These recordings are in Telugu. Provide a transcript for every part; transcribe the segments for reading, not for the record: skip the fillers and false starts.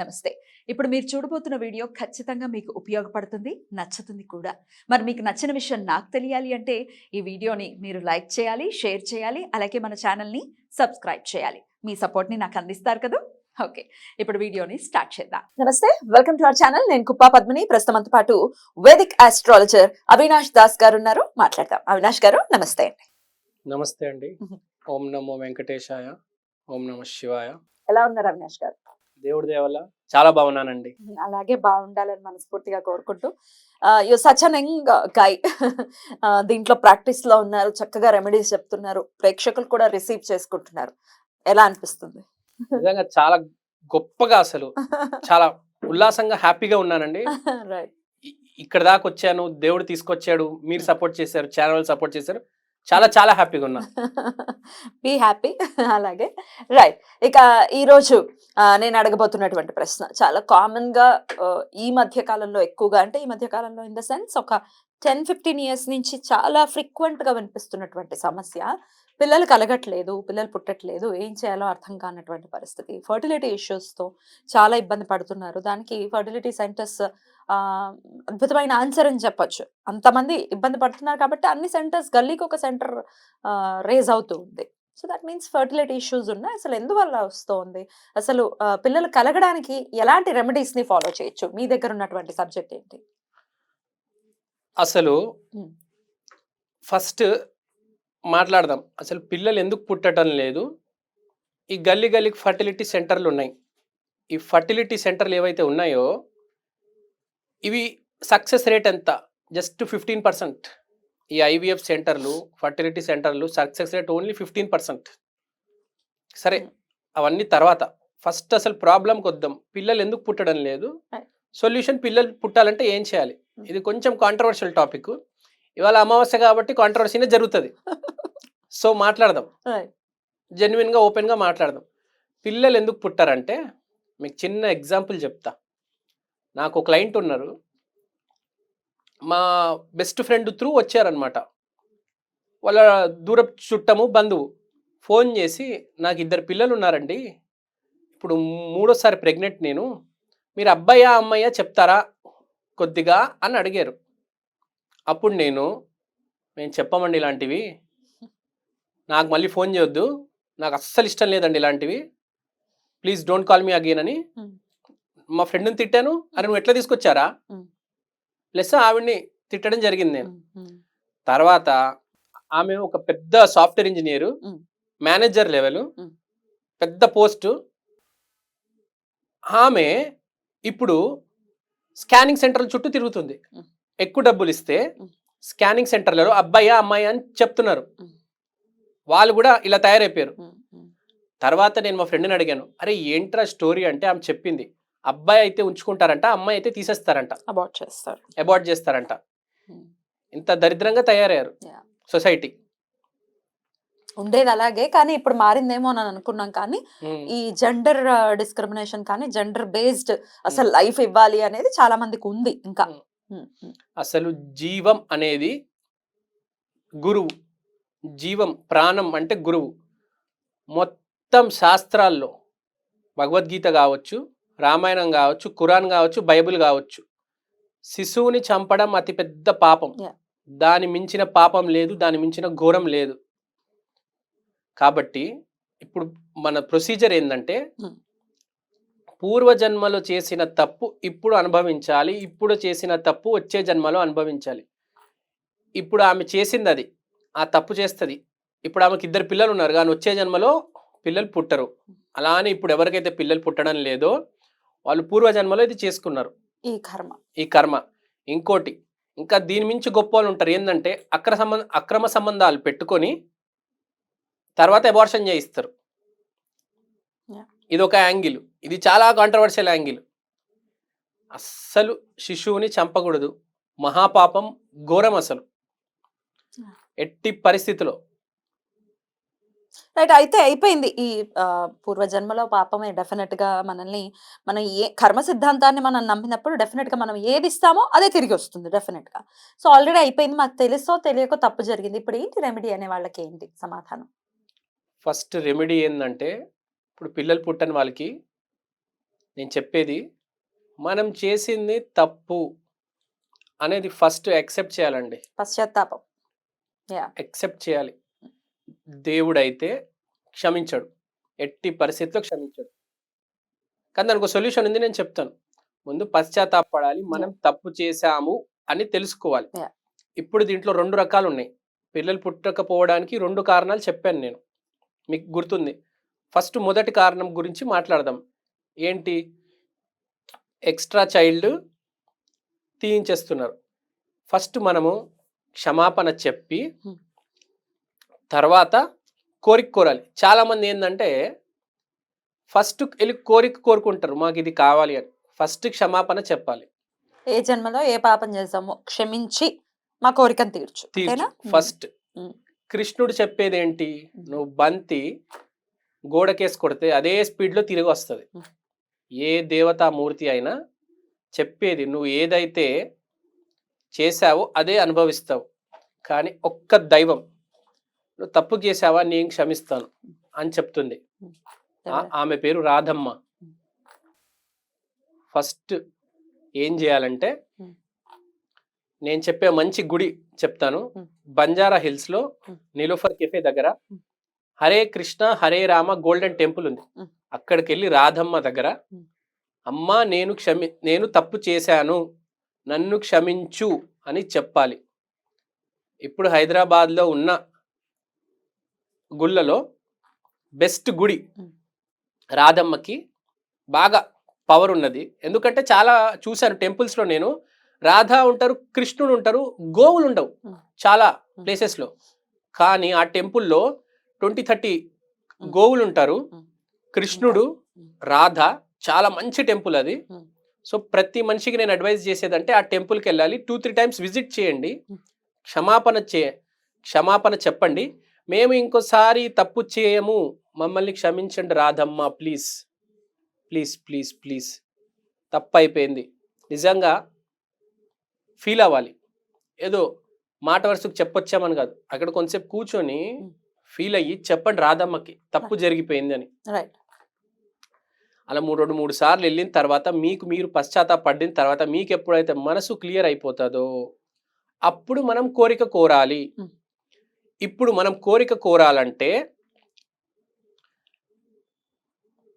నమస్తే. ఇప్పుడు మీరు చూడబోతున్న వీడియో ఖచ్చితంగా మీకు ఉపయోగపడుతుంది, నచ్చుతుంది కూడా. మరి మీకు నచ్చిన విషయం నాకు తెలియాలి అంటే ఈ వీడియోని మీరు లైక్ చేయాలి, షేర్ చేయాలి, అలాగే మన ఛానల్‌ని సబ్స్క్రైబ్ చేయాలి. మీ సపోర్ట్‌ని నాకు అందిస్తారు కదూ! ఓకే. ఇప్పుడు వీడియోని స్టార్ట్ చేద్దాం. నమస్తే. Welcome to our channel. నేను కుప్పా పద్మిని. ప్రస్తుతం మనతో పాటు వేదిక్ ఆస్ట్రాలజర్ అవినాష్ దాస్ గారు ఉన్నారు. మాట్లాడదాం. అవినాష్ గారు నమస్తే అండి. నమస్తే అండి. ఓం నమో వెంకటేశాయ. ఓం నమ శివాయ. ఎలా ఉన్నారు అవినాష్ గారు? దేవుడి దయ వల్ల చాలా బాగున్నానండి. అలాగే బాగుండాలని మనస్ఫూర్తిగా కోరుకుంటూ you such an young guy. దీంట్లో ప్రాక్టీస్ లో ఉన్నారు, చక్కగా రెమెడీస్ చెప్తున్నారు, ప్రేక్షకులు కూడా రిసీవ్ చేసుకుంటున్నారు. ఎలా అనిపిస్తుంది? నిజంగా చాలా గొప్పగా అసలు చాలా ఉల్లాసంగా హ్యాపీగా ఉన్నానండి. రైట్. ఇక్కడ దాకా వచ్చాను, దేవుడు తీసుకొచ్చాడు, మీరు సపోర్ట్ చేశారు, ఛానల్ సపోర్ట్ చేశారు. చాలా చాలా హ్యాపీగా ఉన్నా. Be happy. అలాగే రైట్. ఇక ఈరోజు నేను అడగబోతున్నటువంటి ప్రశ్న చాలా కామన్ గా ఈ మధ్య కాలంలో ఎక్కువగా, అంటే ఈ మధ్య కాలంలో ఇన్ ద సెన్స్ ఒక 10-15 ఇయర్స్ నుంచి చాలా ఫ్రీక్వెంట్ గా వినిపిస్తున్నటువంటి సమస్య. పిల్లలు కలగట్లేదు, పిల్లలు పుట్టట్లేదు, ఏం చేయాలో అర్థం కానటువంటి పరిస్థితి. ఫర్టిలిటీ ఇష్యూస్ తో చాలా ఇబ్బంది పడుతున్నారు. దానికి ఫర్టిలిటీ సెంటర్స్ అద్భుతమైన ఆన్సర్ అని చెప్పొచ్చు. అంతమంది ఇబ్బంది పడుతున్నారు కాబట్టి అన్ని సెంటర్స్, గల్లీకి ఒక సెంటర్ రేజ్ అవుతూ ఉంది. So that means fertility issues ఉన్నాయి. అసలు ఎందువల్ల వస్తుంది? అసలు పిల్లలు కలగడానికి ఎలాంటి రెమెడీస్ ని ఫాలో చేయొచ్చు? మీ దగ్గర ఉన్నటువంటి సబ్జెక్ట్ ఏంటి? అసలు ఫస్ట్ మాట్లాడదాం. అసలు పిల్లలు ఎందుకు పుట్టడం లేదు? ఈ గల్లీ గల్లీకి ఫర్టిలిటీ సెంటర్లు ఉన్నాయి. ఈ ఫర్టిలిటీ సెంటర్లు ఏవైతే ఉన్నాయో ఇవి సక్సెస్ రేట్ ఎంత? జస్ట్ 15%. ఈ ఐవీఎఫ్ సెంటర్లు, ఫర్టిలిటీ సెంటర్లు సక్సెస్ రేట్ ఓన్లీ 15%. సరే, అవన్నీ తర్వాత. ఫస్ట్ అసలు ప్రాబ్లంకి వద్దాం. పిల్లలు ఎందుకు పుట్టడం లేదు? సొల్యూషన్, పిల్లలు పుట్టాలంటే ఏం చేయాలి? ఇది కొంచెం కాంట్రవర్షియల్ టాపిక్. ఇవాళ అమావాస్య కాబట్టి కాంట్రవర్సీనే జరుగుతుంది. సో మాట్లాడదాం, జెన్యున్గా ఓపెన్గా మాట్లాడదాం. పిల్లలు ఎందుకు పుట్టారంటే మీకు చిన్న ఎగ్జాంపుల్ చెప్తా. నాకు ఒక క్లయింట్ ఉన్నారు, మా బెస్ట్ ఫ్రెండ్ త్రూ వచ్చారనమాట. వాళ్ళ దూర చుట్టము, బంధువు ఫోన్ చేసి, నాకు 2 పిల్లలు ఉన్నారండి, ఇప్పుడు 3వ సారి ప్రెగ్నెంట్ నేను, మీరు అబ్బాయా అమ్మాయా చెప్తారా కొద్దిగా అని అడిగారు. అప్పుడు మేము చెప్పమండి ఇలాంటివి, నాకు మళ్ళీ ఫోన్ చేయొద్దు, నాకు అస్సలు ఇష్టం లేదండి ఇలాంటివి, please don't call me again అని మా ఫ్రెండ్ని తిట్టాను. అరే నువ్వు ఎట్లా తీసుకొచ్చారా ప్లస్ ఆవిడ్ని తిట్టడం జరిగింది నేను. తర్వాత ఆమె ఒక పెద్ద సాఫ్ట్వేర్ ఇంజనీరు, మేనేజర్ లెవెల్, పెద్ద పోస్టు. ఆమె ఇప్పుడు స్కానింగ్ సెంటర్ల చుట్టూ తిరుగుతుంది. ఎక్కువ డబ్బులు ఇస్తే స్కానింగ్ సెంటర్లలో అబ్బాయా అమ్మాయి అని చెప్తున్నారు. వాళ్ళు కూడా ఇలా తయారైపోయారు. తర్వాత నేను మా ఫ్రెండ్ని అడిగాను, అరే ఏంట్రా స్టోరీ అంటే ఆమె చెప్పింది, అబ్బాయి అయితే ఉంచుకుంటారంట, అమ్మాయి అయితే తీసేస్తారంట, అబార్ట్ చేస్తారంట. ఇంత దరిద్రంగా తయారయ్యారు సొసైటీ. ఉండేది అలాగే, కానీ ఇప్పుడు మారిందేమో అని అనుకున్నాం. కానీ ఈ జెండర్ డిస్క్రిమినేషన్ కానీ, జెండర్ బేస్డ్ అసలు లైఫ్ ఇవ్వాలి అనేది చాలా మందికి ఉంది. ఇంకా అసలు జీవం అనేది గురువు, జీవం ప్రాణం అంటే గురువు. మొత్తం శాస్త్రాల్లో భగవద్గీత కావచ్చు, రామాయణం కావచ్చు, ఖురాన్ కావచ్చు, బైబిల్ కావచ్చు, శిశువుని చంపడం అతిపెద్ద పాపం. దాని మించిన పాపం లేదు, దాని మించిన ఘోరం లేదు. కాబట్టి ఇప్పుడు మన ప్రొసీజర్ ఏంటంటే, పూర్వజన్మలో చేసిన తప్పు ఇప్పుడు అనుభవించాలి, ఇప్పుడు చేసిన తప్పు వచ్చే జన్మలో అనుభవించాలి. ఇప్పుడు ఆమె చేసింది అది, ఆ తప్పు చేస్తుంది. ఇప్పుడు ఆమెకి 2 పిల్లలు ఉన్నారు, కానీ వచ్చే జన్మలో పిల్లలు పుట్టరు. అలానే ఇప్పుడు ఎవరికైతే పిల్లలు పుట్టడం లేదో వాళ్ళు పూర్వజన్మలో ఇది చేసుకున్నారు, ఈ కర్మ. ఇంకోటి, ఇంకా దీని మించి గొప్ప వాళ్ళు ఉంటారు. ఏంటంటే అక్రమ సంబంధాలు పెట్టుకొని తర్వాత అబార్షన్ చేయిస్తారు. ఇది ఒక యాంగిల్, ఇది చాలా కాంట్రవర్షియల్ యాంగిల్. అస్సలు శిశువుని చంపకూడదు, మహాపాపం, ఘోరం అసలు, ఎట్టి పరిస్థితిలో. రైట్. అయితే అయిపోయింది. ఈ పూర్వజన్మలో పాపమే డెఫినెట్ గా మనల్ని, మనం ఏ కర్మ సిద్ధాంతాన్ని మనం నమ్మినప్పుడు డెఫినెట్ గా మనం ఏది ఇస్తామో అదే తిరిగి వస్తుంది డెఫినెట్ గా. సో ఆల్రెడీ అయిపోయింది, మాకు తెలుసో తెలియకో తప్పు జరిగింది. ఇప్పుడు ఏంటి రెమెడీ అనే వాళ్ళకి ఏంటి సమాధానం? ఫస్ట్ రెమెడీ ఏంటంటే, ఇప్పుడు పిల్లలు పుట్టని వాళ్ళకి నేను చెప్పేది మనం చేసింది తప్పు అనేది ఫస్ట్ యాక్సెప్ట్ చేయాలండి. పశ్చాత్తాపం. యాహ్! యాక్సెప్ట్ చేయాలి. దేవుడైతే క్షమించడు. ఎట్టి పరిస్థితిలో క్షమించడు. కానీ దానికో సొల్యూషన్ ఉంది, నేను చెప్తాను. ముందు పశ్చాత్తాపపడాలి. మనం తప్పు చేశాము అని తెలుసుకోవాలి. యాహ్! ఇప్పుడు దీంట్లో 2 రకాలున్నాయి. పిల్లలు పుట్టకపోవడానికి 2 కారణాలు చెప్పాను నేను. మీకు గుర్తుంది. ఫస్ట్ మొదటి కారణం గురించి మాట్లాడదాం. ఏంటి? Extra child తీయించేస్తున్నారు. ఫస్ట్ మనము క్షమాపణ చెప్పి హ్మ్. తర్వాత కోరిక కోరాలి. చాలామంది ఏందంటే ఫస్ట్ ఎళ్లి కోరిక కోరుకుంటారు. మాకిది కావాలి అని. ఫస్ట్ క్షమాపణ చెప్పాలి. ఏ జన్మలో ఏ పాపం చేశామో క్షమించి మా కోరికను తీర్చు. తీర్చు. అంతేనా? ఫస్ట్ హ్మ్. కృష్ణుడు చెప్పేదేంటి? నువ్వు బంతి గోడకేసి కొడితే అదే స్పీడ్‌లో తిరిగొస్తది. హ్మ్. ఏ దేవతామూర్తి అయినా చెప్పేది నువ్వు ఏదైతే చేశావో అదే అనుభవిస్తావు. కానీ ఒక్క దైవం నువ్వు తప్పు చేశావా నేను క్షమిస్తాను అని చెప్తుంది. ఆమె పేరు రాధమ్మ. హ్మ్. ఫస్ట్ ఏం చేయాలంటే హ్మ్. నేను చెప్పే మంచి గుడి చెప్తాను. హ్మ్. బంజారా హిల్స్‌లో హ్మ్. నీలోఫర్ కెఫే దగ్గర హ్మ్. హరే కృష్ణ హరే రామ గోల్డెన్ టెంపుల్ ఉంది. హ్మ్. అక్కడికెళ్ళి రాధమ్మ దగ్గర హ్మ్. అమ్మా నేను తప్పు చేశాను, నన్ను క్షమించు అని చెప్పాలి. ఇప్పుడు హైదరాబాద్‌లో ఉన్న గుళ్ళలో బెస్ట్ గుడి హ్మ్. రాధమ్మకి బాగా పవర్ ఉన్నది. ఎందుకంటే చాలా చూశాను టెంపుల్స్‌లో నేను. రాధ ఉంటారు, కృష్ణుడు ఉంటారు, గోవులు ఉండవు హ్మ్. చాలా హ్మ్. ప్లేసెస్‌లో. కానీ ఆ టెంపుల్‌లో 20, 30 హ్మ్. గోవులు ఉంటారు. హ్మ్. కృష్ణుడు, హ్మ్. రాధ చాలా మంచి టెంపుల్ అది. హ్మ్. సో ప్రతి మనిషికి నేను అడ్వైస్ చేసేదంటే ఆ టెంపుల్‌కెళ్ళాలి. 2, 3 టైమ్స్ విజిట్ చేయండి. హ్మ్. క్షమాపణ చెప్పండి. మేము ఇంకోసారి తప్పు చేయము. మమ్మల్ని క్షమించండి Radhamma please. Please, please, please. తప్పయిపోయింది. నిజంగా ఫీల్ అవ్వాలి. ఏదో మాట వరుసకు చెప్పొచ్చామని కాదు. అక్కడ కొంతసేపు కూర్చొని హ్మ్. ఫీల్ అయ్యి చెప్పండి రాధమ్మకి తప్పు జరిగిపోయింది అని. రైట్. అలా 2 సార్లు వెళ్ళిన తర్వాత మీకు మీరు పశ్చాత్తాపడిన తర్వాత మీకు ఎప్పుడైతే మనసు క్లియర్ అయిపోతుందో అప్పుడు మనం కోరిక కోరాలి. హ్మ్. ఇప్పుడు మనం కోరిక కోరాలంటే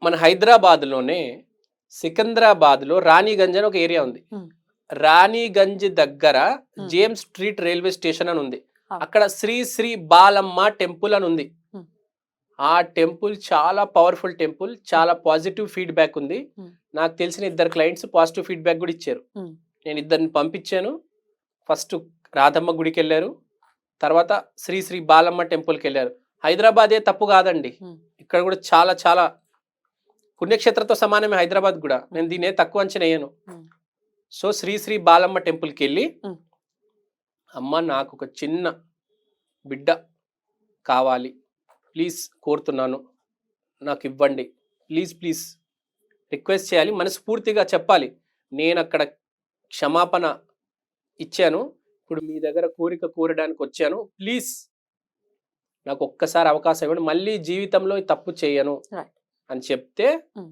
మన హైదరాబాద్‌లోనే సికింద్రాబాద్‌లో రాణిగంజ్ అని ఒక ఏరియా ఉంది. హ్మ్. రాణిగంజ్ దగ్గర హ్మ్. జేమ్స్ స్ట్రీట్ రైల్వే స్టేషన్ అని ఉంది. ఆ! అక్కడ శ్రీ శ్రీ బాలమ్మ టెంపుల్ అని ఉంది. హ్మ్. ఆ టెంపుల్ చాలా పవర్ఫుల్ టెంపుల్. చాలా పాజిటివ్ ఫీడ్‌బ్యాక్ ఉంది. హ్మ్. నాకు తెలిసిన 2 క్లయింట్స్ పాజిటివ్ ఫీడ్‌బ్యాక్ కూడా ఇచ్చారు. హ్మ్. నేను ఇద్దరిని పంపించాను. ఫస్ట్ రాధమ్మ గుడికెళ్లారు. తర్వాత శ్రీ శ్రీ బాలమ్మ టెంపుల్‌కెళ్లారు. హైదరాబాదే తప్పు కాదండి. హ్మ్. ఇక్కడ కూడా చాలా చాలా పుణ్యక్షేత్రంతో సమానమే హైదరాబాద్ కూడా. నేను దీన్నే తక్కువ అంచనా వేయను. హ్మ్. సో శ్రీ శ్రీ బాలమ్మ టెంపుల్‌కెళ్ళి హ్మ్. అమ్మ నాకు ఒక చిన్న బిడ్డ కావాలి. ప్లీజ్ కోరుతున్నాను. నాకు ఇవ్వండి. ప్లీజ్ ప్లీజ్ రిక్వెస్ట్ చేయాలి. మనస్ఫూర్తిగా చెప్పాలి. నేనక్కడ క్షమాపణ ఇచ్చాను. ఇప్పుడు మీ దగ్గర కోరిక కోరడానికి వచ్చాను. ప్లీజ్ నాకు ఒక్కసారి అవకాశం ఇవ్వండి. మళ్ళీ జీవితంలో ఈ తప్పు చేయను రైట్. అని చెప్తే హ్మ్.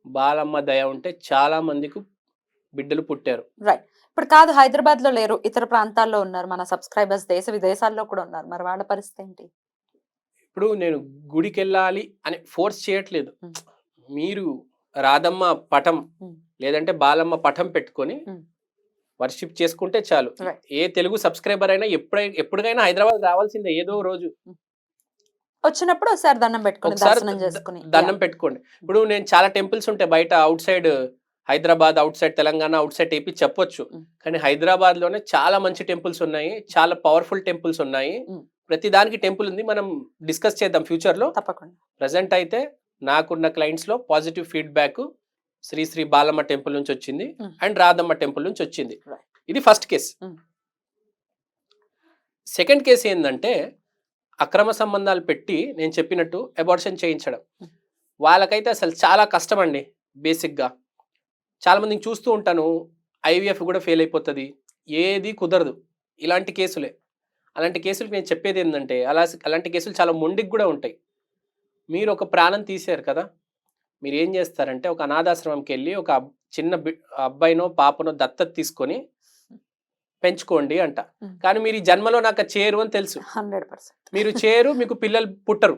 బాలమ్మ దయ ఉంటే చాలా మందికి బిడ్డలు పుట్టారు. రైట్. ఇప్పుడు కాదు హైదరాబాద్‌లో లేరు. ఇతర ప్రాంతాల్లో ఉన్నారు. మన సబ్‌స్క్రైబర్స్ దేశ విదేశాల్లో కూడా ఉన్నారు. మరి వాళ్ళ పరిస్థితి ఏంటి? ఇప్పుడు నేను గుడికెళ్ళాలి అని ఫోర్స్ చేయట్లేదు. హ్మ్. మీరు రాధమ్మ పటం హ్మ్. లేదంటే బాలమ్మ పటం పెట్టుకొని హ్మ్. వర్షిప్ చేసుకుంటే చాలు. రైట్. ఏ తెలుగు సబ్స్క్రైబర్ అయినా ఎప్పటికైనా హైదరాబాద్ రావాల్సిందే ఏదో రోజు. వచ్చినప్పుడు ఒకసారి దండం పెట్టుకొని, ఒకసారి దర్శనం చేసుకొని. దండం యాహ్! పెట్టుకోండి. ఇప్పుడు నేను చాలా టెంపుల్స్ ఉంటాయి బయట out side Hyderabad, out side Telangana, out side AP చెప్పొచ్చు. హ్మ్. కానీ హైదరాబాద్‌లోనే చాలా మంచి టెంపుల్స్ ఉన్నాయి. చాలా పవర్‌ఫుల్ టెంపుల్స్ ఉన్నాయి. హ్మ్. ప్రతి దానికి టెంపుల్ ఉంది. మనం డిస్కస్ చేద్దాం ఫ్యూచర్‌లో. తప్పకుండా. ప్రెజెంట్ అయితే నాకున్న క్లయింట్స్‌లో positive feedback Shri Shri Balamma temple నుంచి వచ్చింది. హ్మ్. అండ్ రాధమ్మ టెంపుల్ నుంచి వచ్చింది. రైట్. ఇది ఫస్ట్ కేస్. హ్మ్. సెకండ్ కేస్ ఏందంటే అక్రమ సంబంధాలు పెట్టి నేను చెప్పినట్టు అబార్షన్ చేయించడం. హ్మ్. వాళ్ళకైతే అసలు చాలా కష్టమండి బేసిక్‌గా. చాలా మందిని చూస్తూ ఉంటాను. ఐవీఎఫ్ కూడా ఫెయిల్ అయిపోతది. ఏది కుదరదు. ఇలాంటి కేసులే. అలాంటి కేసులకి నేను చెప్పేదేందంటే అలాంటి కేసులు చాలా మొండికి గూడా ఉంటాయి. మీరు ఒక ప్రాణం తీశారు కదా! మీరు ఏం చేస్తారంటే ఒక అనాథాశ్రమంకి వెళ్ళి ఒక చిన్న అబ్బాయినో పాపనో దత్తత తీసుకొని పెంచుకోండి అంట. కానీ మీరు ఈ జన్మలో నాకు చేరు అని తెలుసు, 100%. మీరు చేరు, మీకు పిల్లలు పుట్టరు.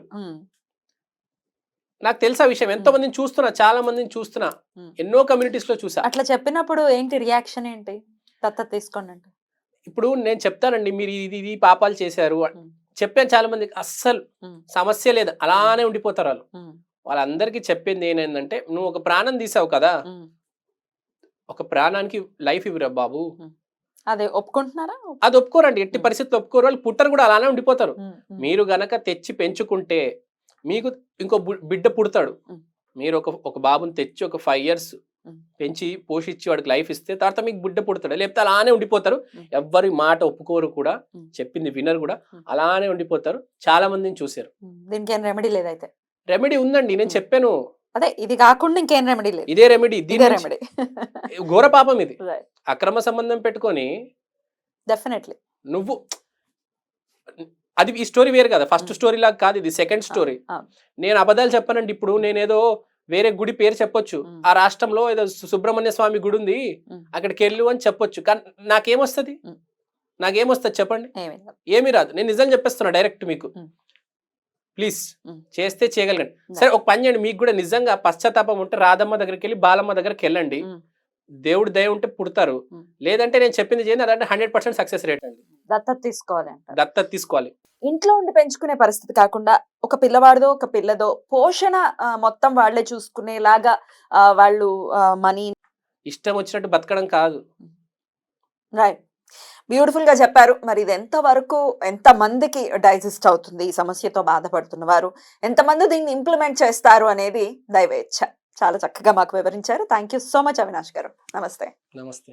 నాకు తెలుసా విషయం, ఎంతో మందిని చూస్తున్నా, చాలా మందిని చూస్తున్నా, ఎన్నో కమ్యూనిటీస్ లో చూసా. అట్లా చెప్పినప్పుడు ఏంటి రియాక్షన్ ఏంటి? దత్తత తీసుకోండి అంటే ఇప్పుడు నేను చెప్తానండి, మీరు ఇది పాపాలు చేశారు చెప్పాను చాలా మందికి, అస్సలు సమస్య లేదు, అలానే ఉండిపోతారు వాళ్ళు. వాళ్ళందరికీ చెప్పింది ఏంటంటే, నువ్వు ఒక ప్రాణం తీసావు కదా, ఒక ప్రాణానికి లైఫ్ ఇవ్వరా బాబు. అదే ఒప్పుకుంటున్నారా? అది ఒప్పుకోరండి, ఎట్టి పరిస్థితులు ఒప్పుకోరు. వాళ్ళు పుట్టరు కూడా, అలానే ఉండిపోతారు. మీరు గనక తెచ్చి పెంచుకుంటే మీకు ఇంకో బిడ్డ పుడతాడు. మీరు ఒక బాబుని తెచ్చి ఒక 5 years పెంచి పోషించి వాడికి లైఫ్ ఇస్తే తర్వాత మీకు బిడ్డ పుడతాడు. లేకపోతే అలానే ఉండిపోతారు, ఎవ్వరి మాట ఒప్పుకోరు కూడా, చెప్పింది వినరు కూడా, అలానే ఉండిపోతారు. చాలా మందిని చూసారు. దీనికి ఏం రెమెడీ లేదైతే? రెమెడీ ఉందండి, నేను చెప్పాను. అదే ఇది కాకుండా ఇంకేం రెమెడీ లేదు? ఇదే రెమెడీ. రెమెడీ ఘోర పాపం ఇది, అక్రమ సంబంధం పెట్టుకొని. డెఫినెట్లీ నువ్వు అది ఈ స్టోరీ వేరు కదా, ఫస్ట్ స్టోరీ లాగా కాదు, ఇది సెకండ్ స్టోరీ. నేను అబద్ధాలు చెప్పానండి. ఇప్పుడు నేనేదో వేరే గుడి పేరు చెప్పొచ్చు, ఆ రాష్ట్రంలో ఏదో సుబ్రహ్మణ్య స్వామి గుడి ఉంది, అక్కడికి వెళ్ళు అని చెప్పొచ్చు. కానీ నాకేమొస్తుంది చెప్పండి? ఏమీ రాదు. నేను నిజం చెప్పేస్తున్నా డైరెక్ట్ మీకు. ప్లీజ్ చేస్తే చేయగలగండి. సరే ఒక పని చేయండి, మీకు కూడా నిజంగా పశ్చాత్తాపం ఉంటే రాధమ్మ దగ్గరికి వెళ్ళి బాలమ్మ దగ్గరికి వెళ్ళండి. దేవుడు దయ ఉంటే పుడతారు, లేదంటే నేను చెప్పింది చేయండి. అదంటే 100% సక్సెస్ రేట్ అండి. దత్తత తీసుకోవాలి. ఇంట్లో ఉండి పెంచుకునే పరిస్థితి కాకుండా ఒక పిల్లవాడిదో ఒక పిల్లదో పోషణ మొత్తం వాళ్ళే చూసుకునేలాగా వాళ్ళు మనీ ఇష్టం వచ్చినట్టు బతకడం కాదు. రైట్, బ్యూటిఫుల్ గా చెప్పారు. మరి ఇది ఎంత మందికి డైజెస్ట్ అవుతుంది, ఈ సమస్యతో బాధపడుతున్న వారు ఎంతమంది దీన్ని ఇంప్లిమెంట్ చేస్తారు అనేది దైవేచ్ఛ. చాలా చక్కగా మాకు వివరించారు. Thank you so much Avinash గారు. నమస్తే. నమస్తే.